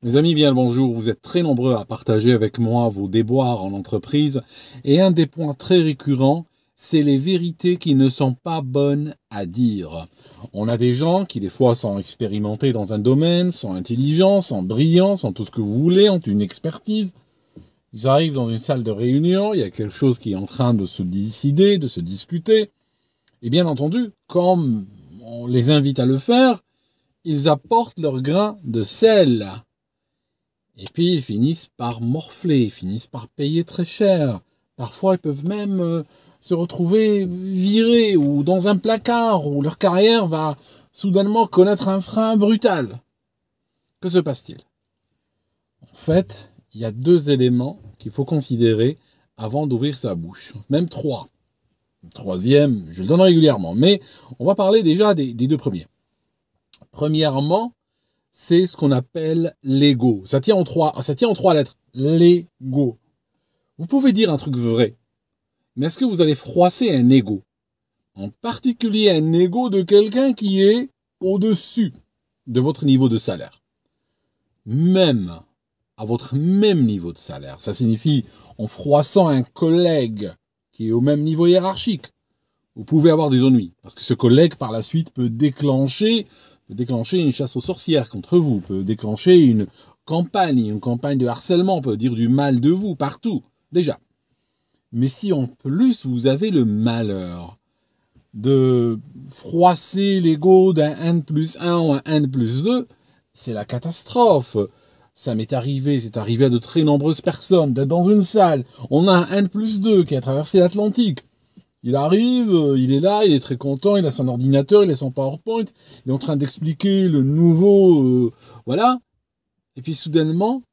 Mes amis, bien le bonjour. Vous êtes très nombreux à partager avec moi vos déboires en entreprise. Et un des points très récurrents, c'est les vérités qui ne sont pas bonnes à dire. On a des gens qui, des fois, sont expérimentés dans un domaine, sont intelligents, sont brillants, sont tout ce que vous voulez, ont une expertise. Ils arrivent dans une salle de réunion, il y a quelque chose qui est en train de se décider, de se discuter. Et bien entendu, comme on les invite à le faire, ils apportent leur grain de sel. Et puis, ils finissent par morfler, ils finissent par payer très cher. Parfois, ils peuvent même se retrouver virés ou dans un placard où leur carrière va soudainement connaître un frein brutal. Que se passe-t-il? En fait, il y a deux éléments qu'il faut considérer avant d'ouvrir sa bouche. Même trois. Le troisième, je le donne régulièrement. Mais on va parler déjà des deux premiers. Premièrement, c'est ce qu'on appelle l'ego. Ça tient en trois lettres. L'ego. Vous pouvez dire un truc vrai, mais est-ce que vous allez froisser un ego? En particulier un ego de quelqu'un qui est au-dessus de votre niveau de salaire. Même à votre même niveau de salaire. Ça signifie en froissant un collègue qui est au même niveau hiérarchique. Vous pouvez avoir des ennuis, parce que ce collègue par la suite peut déclencher une chasse aux sorcières contre vous, peut déclencher une campagne de harcèlement, peut dire du mal de vous partout, déjà. Mais si en plus vous avez le malheur de froisser l'ego d'un N+1 ou un N+2, c'est la catastrophe. Ça m'est arrivé, c'est arrivé à de très nombreuses personnes, d'être dans une salle, on a un N+2 qui a traversé l'Atlantique. Il arrive, il est là, il est très content, il a son ordinateur, il a son PowerPoint, il est en train d'expliquer le nouveau, voilà. Et puis soudainement,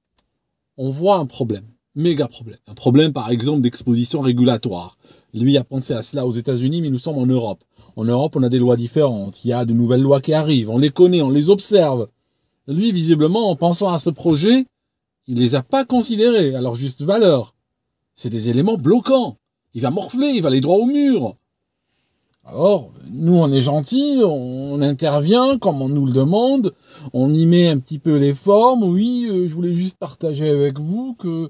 on voit un problème, méga problème. Un problème par exemple d'exposition régulatoire. Lui a pensé à cela aux États-Unis, mais nous sommes en Europe. En Europe, on a des lois différentes, il y a de nouvelles lois qui arrivent, on les connaît, on les observe. Lui, visiblement, en pensant à ce projet, il les a pas considérés à leur juste valeur. C'est des éléments bloquants. Il va morfler, il va aller droit au mur. Alors, nous, on est gentils, on intervient comme on nous le demande, on y met un petit peu les formes. Oui, je voulais juste partager avec vous que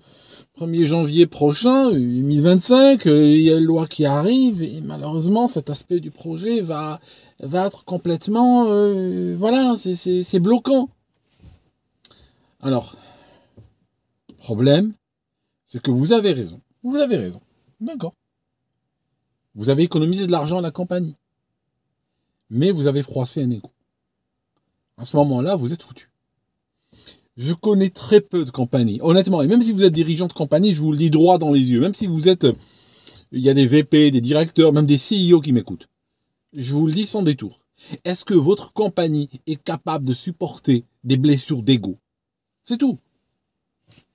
1er janvier prochain, 2025, il y a une loi qui arrive et malheureusement, cet aspect du projet va être complètement... voilà, c'est bloquant. Alors, problème, c'est que vous avez raison. Vous avez raison. D'accord. Vous avez économisé de l'argent à la compagnie. Mais vous avez froissé un égo. À ce moment-là, vous êtes foutu. Je connais très peu de compagnies. Honnêtement, et même si vous êtes dirigeant de compagnie, je vous le dis droit dans les yeux. Même si vous êtes... il y a des VP, des directeurs, même des CEO qui m'écoutent. Je vous le dis sans détour. Est-ce que votre compagnie est capable de supporter des blessures d'égo? C'est tout.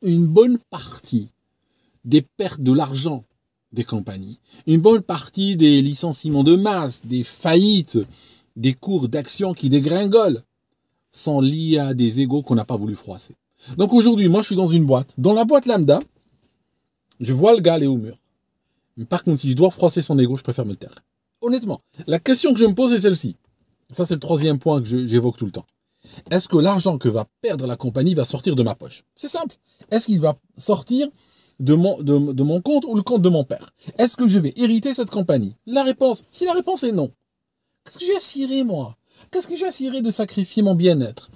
Une bonne partie des pertes de l'argent des compagnies, une bonne partie des licenciements de masse, des faillites, des cours d'actions qui dégringolent, sont liés à des égos qu'on n'a pas voulu froisser. Donc aujourd'hui, moi je suis dans une boîte. Dans la boîte lambda, je vois le gars aller au mur. Mais par contre, si je dois froisser son égo, je préfère me taire. Honnêtement, la question que je me pose est celle-ci. Ça, c'est le troisième point que j'évoque tout le temps. Est-ce que l'argent que va perdre la compagnie va sortir de ma poche? C'est simple. Est-ce qu'il va sortir de mon compte ou le compte de mon père? Est-ce que je vais hériter cette compagnie? Si la réponse est non, qu'est-ce que j'ai à cirer, moi? Qu'est-ce que j'ai à cirer de sacrifier mon bien-être?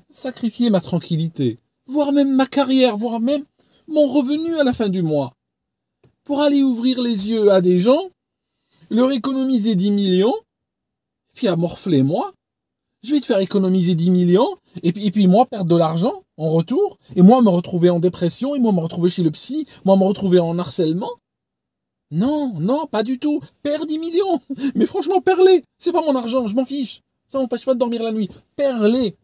Sacrifier ma tranquillité, voire même ma carrière, voire même mon revenu à la fin du mois, pour aller ouvrir les yeux à des gens, leur économiser 10 millions, puis à morfler moi? Je vais te faire économiser 10 millions, et puis moi perdre de l'argent en retour, et moi me retrouver en dépression, et moi me retrouver chez le psy, moi me retrouver en harcèlement. Non, pas du tout. Perds 10 millions. Mais franchement, perds-les. C'est pas mon argent, je m'en fiche. Ça m'empêche pas de dormir la nuit. Perds-les.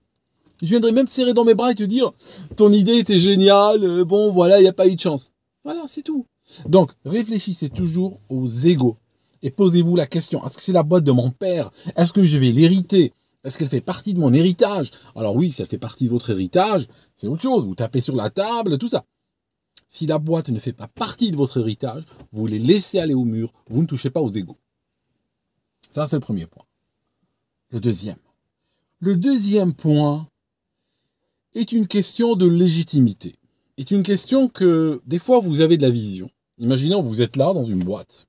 Je viendrai même te serrer dans mes bras et te dire, ton idée était géniale, bon voilà, il n'y a pas eu de chance. Voilà, c'est tout. Donc, réfléchissez toujours aux égos. Et posez-vous la question, est-ce que c'est la boîte de mon père? Est-ce que je vais l'hériter? Est-ce qu'elle fait partie de mon héritage? Alors oui, si elle fait partie de votre héritage, c'est autre chose. Vous tapez sur la table, tout ça. Si la boîte ne fait pas partie de votre héritage, vous les laissez aller au mur, vous ne touchez pas aux égos. Ça, c'est le premier point. Le deuxième point, est une question de légitimité. Est une question que, des fois, vous avez de la vision. Imaginons, vous êtes là, dans une boîte.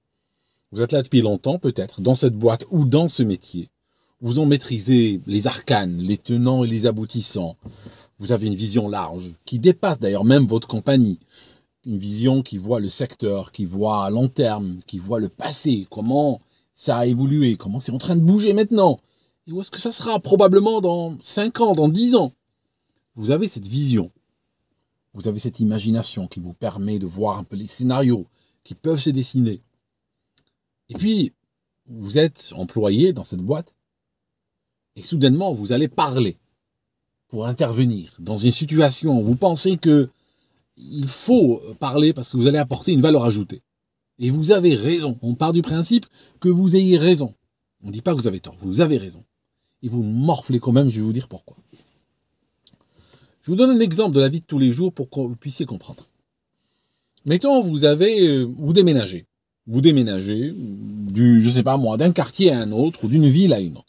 Vous êtes là depuis longtemps, peut-être, dans cette boîte ou dans ce métier. Vous en maîtrisez les arcanes, les tenants et les aboutissants. Vous avez une vision large, qui dépasse d'ailleurs même votre compagnie. Une vision qui voit le secteur, qui voit à long terme, qui voit le passé, comment ça a évolué, comment c'est en train de bouger maintenant. Et où est-ce que ça sera probablement dans 5 ans, dans 10 ans. Vous avez cette vision. Vous avez cette imagination qui vous permet de voir un peu les scénarios qui peuvent se dessiner. Et puis, vous êtes employé dans cette boîte et soudainement, vous allez parler pour intervenir dans une situation où vous pensez que il faut parler parce que vous allez apporter une valeur ajoutée. Et vous avez raison. On part du principe que vous ayez raison. On ne dit pas que vous avez tort, vous avez raison. Et vous morflez quand même, je vais vous dire pourquoi. Je vous donne un exemple de la vie de tous les jours pour que vous puissiez comprendre. Mettons, vous déménagez. Vous déménagez je sais pas moi, d'un quartier à un autre ou d'une ville à une autre.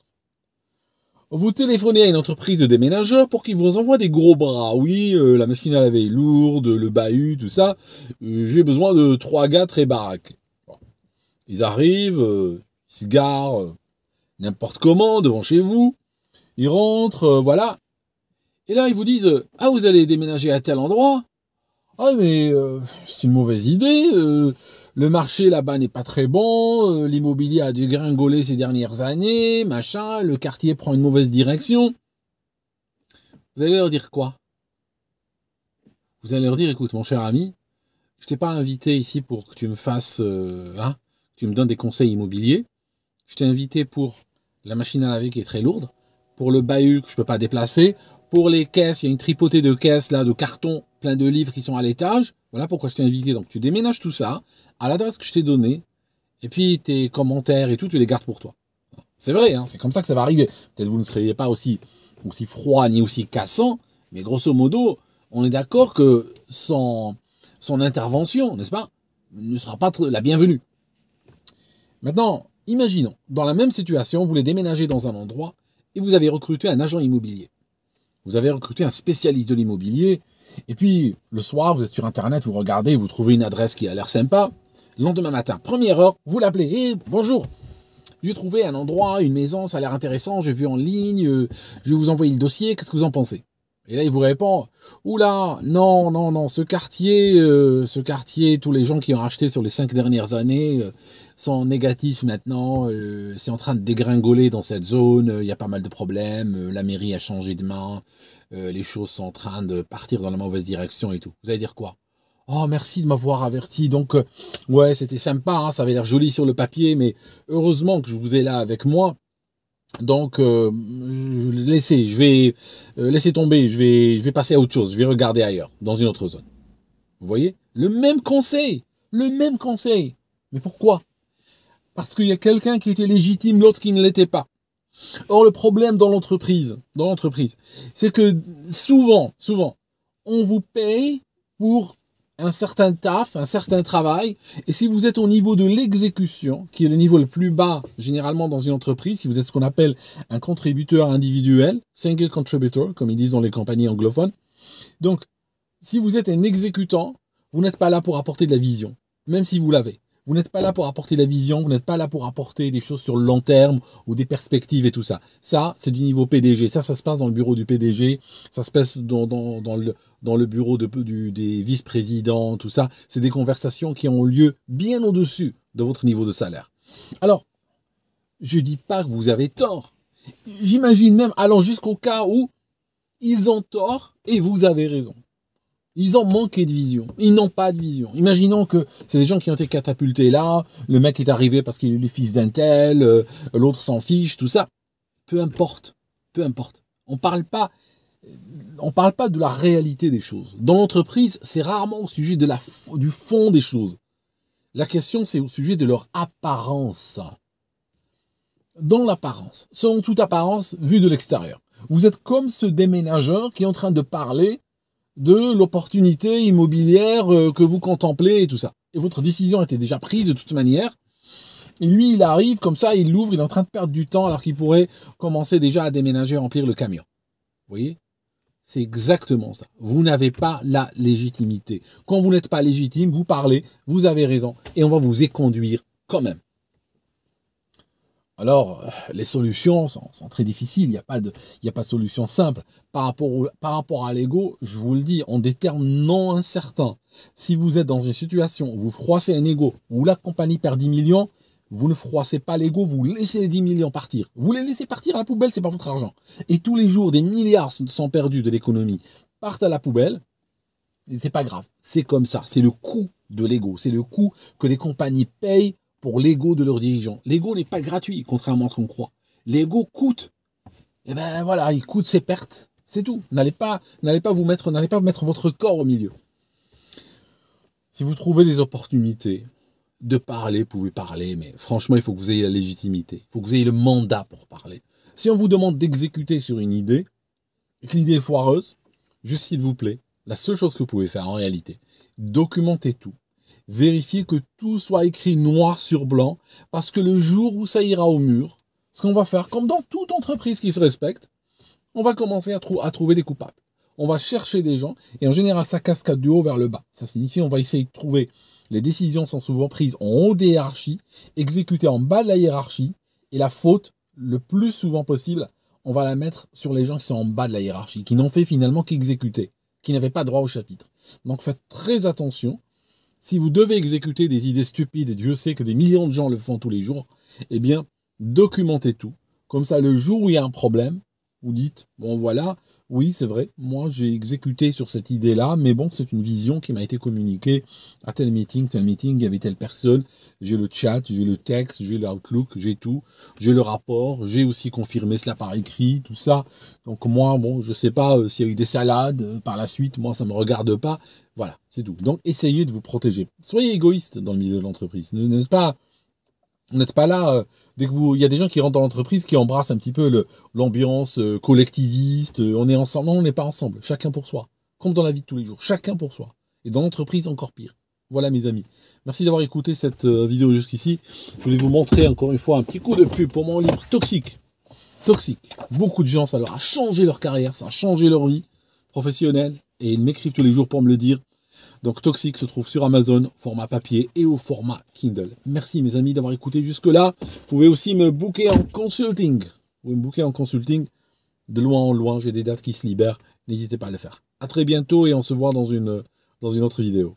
Vous téléphonez à une entreprise de déménageurs pour qu'ils vous envoient des gros bras. Oui, la machine à laver est lourde, le bahut, tout ça. J'ai besoin de 3 gars très baraques. Bon. Ils arrivent, ils se garent n'importe comment devant chez vous. Ils rentrent, voilà. Et là, ils vous disent « Ah, vous allez déménager à tel endroit ? Ah, mais c'est une mauvaise idée. Le marché là-bas n'est pas très bon. L'immobilier a dégringolé ces dernières années. Machin. Le quartier prend une mauvaise direction. » Vous allez leur dire quoi? Vous allez leur dire « Écoute, mon cher ami, je t'ai pas invité ici pour que tu me fasses... que tu me donnes des conseils immobiliers. Je t'ai invité pour la machine à laver qui est très lourde, pour le bahut que je peux pas déplacer, pour les caisses, il y a une tripotée de caisses là, de cartons, plein de livres qui sont à l'étage. Voilà pourquoi je t'ai invité. Donc tu déménages tout ça à l'adresse que je t'ai donnée, et puis tes commentaires et tout, tu les gardes pour toi. » C'est vrai, hein, c'est comme ça que ça va arriver. Peut-être vous ne seriez pas aussi froid ni aussi cassant, mais grosso modo, on est d'accord que son intervention, n'est-ce pas, ne sera pas la bienvenue. Maintenant, imaginons, dans la même situation, vous voulez déménager dans un endroit et vous avez recruté un agent immobilier. Vous avez recruté un spécialiste de l'immobilier, et puis le soir, vous êtes sur Internet, vous regardez, vous trouvez une adresse qui a l'air sympa. Le lendemain matin, première heure, vous l'appelez. « Eh, bonjour, j'ai trouvé un endroit, une maison, ça a l'air intéressant, j'ai vu en ligne, je vais vous envoyer le dossier, qu'est-ce que vous en pensez ?» Et là, il vous répond « Oula, non, ce quartier, tous les gens qui ont acheté sur les 5 dernières années sont négatifs maintenant, c'est en train de dégringoler dans cette zone, il y a pas mal de problèmes, la mairie a changé de main, les choses sont en train de partir dans la mauvaise direction et tout. » Vous allez dire quoi? « Oh, merci de m'avoir averti, donc, ouais, c'était sympa, hein, ça avait l'air joli sur le papier, mais heureusement que je vous ai là avec moi. Donc, je vais laisser tomber, je vais passer à autre chose, je vais regarder ailleurs, dans une autre zone. » Vous voyez? Le même conseil. Mais pourquoi? Parce qu'il y a quelqu'un qui était légitime, l'autre qui ne l'était pas. Or, le problème dans l'entreprise, c'est que souvent, on vous paye pour un certain taf, un certain travail, et si vous êtes au niveau de l'exécution, qui est le niveau le plus bas généralement dans une entreprise, si vous êtes ce qu'on appelle un contributeur individuel, single contributor, comme ils disent dans les compagnies anglophones, donc si vous êtes un exécutant, vous n'êtes pas là pour apporter de la vision, même si vous l'avez. Vous n'êtes pas là pour apporter de la vision, vous n'êtes pas là pour apporter des choses sur le long terme ou des perspectives et tout ça. Ça, c'est du niveau PDG. Ça se passe dans le bureau du PDG, ça se passe dans le bureau des vice-présidents, tout ça. C'est des conversations qui ont lieu bien au-dessus de votre niveau de salaire. Alors, je dis pas que vous avez tort. J'imagine même allant jusqu'au cas où ils ont tort et vous avez raison. Ils ont manqué de vision. Ils n'ont pas de vision. Imaginons que c'est des gens qui ont été catapultés là. Le mec est arrivé parce qu'il est le fils d'un tel. L'autre s'en fiche, tout ça. Peu importe. On parle pas de la réalité des choses. Dans l'entreprise, c'est rarement au sujet du fond des choses. La question, c'est au sujet de leur apparence. Dans l'apparence. Selon toute apparence, vue de l'extérieur. Vous êtes comme ce déménageur qui est en train de parler de l'opportunité immobilière que vous contemplez et tout ça. Et votre décision était déjà prise de toute manière. Et lui, il arrive comme ça, il l'ouvre, il est en train de perdre du temps alors qu'il pourrait commencer déjà à déménager, remplir le camion. Vous voyez? C'est exactement ça. Vous n'avez pas la légitimité. Quand vous n'êtes pas légitime, vous parlez, vous avez raison, et on va vous éconduire quand même. Alors, les solutions sont très difficiles, il n'y a pas de solution simple. Par rapport à l'ego, je vous le dis, en des termes non incertains, si vous êtes dans une situation où vous froissez un ego, où la compagnie perd 10 millions, vous ne froissez pas l'ego, vous laissez les 10 millions partir. Vous les laissez partir à la poubelle, c'est pas votre argent. Et tous les jours, des milliards sont perdus de l'économie, partent à la poubelle, et c'est pas grave. C'est comme ça, c'est le coût de l'ego, c'est le coût que les compagnies payent pour l'ego de leurs dirigeants. L'ego n'est pas gratuit, contrairement à ce qu'on croit. L'ego coûte. Et ben voilà, il coûte ses pertes. C'est tout. N'allez pas mettre votre corps au milieu. Si vous trouvez des opportunités de parler, vous pouvez parler, mais franchement, il faut que vous ayez la légitimité. Il faut que vous ayez le mandat pour parler. Si on vous demande d'exécuter sur une idée, et que l'idée est foireuse, juste s'il vous plaît, la seule chose que vous pouvez faire en réalité, documentez tout. Vérifiez que tout soit écrit noir sur blanc, parce que le jour où ça ira au mur, ce qu'on va faire, comme dans toute entreprise qui se respecte, on va commencer à trouver des coupables. On va chercher des gens, et en général, ça cascade du haut vers le bas. Ça signifie qu'on va essayer de trouver, les décisions sont souvent prises en haut des hiérarchies, exécutées en bas de la hiérarchie, et la faute, le plus souvent possible, on va la mettre sur les gens qui sont en bas de la hiérarchie, qui n'ont fait finalement qu'exécuter, qui n'avaient pas droit au chapitre. Donc faites très attention. Si vous devez exécuter des idées stupides, et Dieu sait que des millions de gens le font tous les jours, eh bien, documentez tout. Comme ça, le jour où il y a un problème, vous dites, bon voilà, oui c'est vrai, moi j'ai exécuté sur cette idée-là, mais bon, c'est une vision qui m'a été communiquée à tel meeting, il y avait telle personne, j'ai le chat, j'ai le texte, j'ai l'outlook, j'ai tout, j'ai le rapport, j'ai aussi confirmé cela par écrit, tout ça. Donc moi, bon, je sais pas s'il y a eu des salades par la suite, moi ça me regarde pas. Voilà, c'est tout. Donc, essayez de vous protéger. Soyez égoïste dans le milieu de l'entreprise. N'êtes pas là, dès que il y a des gens qui rentrent dans l'entreprise qui embrassent un petit peu l'ambiance collectiviste, on est ensemble. Non, on n'est pas ensemble. Chacun pour soi. Comme dans la vie de tous les jours. Chacun pour soi. Et dans l'entreprise, encore pire. Voilà, mes amis. Merci d'avoir écouté cette vidéo jusqu'ici. Je voulais vous montrer encore une fois un petit coup de pub pour mon livre Toxique. Toxique. Beaucoup de gens, ça leur a changé leur carrière, ça a changé leur vie professionnelle. Et ils m'écrivent tous les jours pour me le dire. Donc Toxique se trouve sur Amazon, au format papier et au format Kindle. Merci mes amis d'avoir écouté jusque-là. Vous pouvez aussi me booker en consulting. Vous pouvez me booker en consulting. De loin en loin, j'ai des dates qui se libèrent. N'hésitez pas à le faire. À très bientôt et on se voit dans une autre vidéo.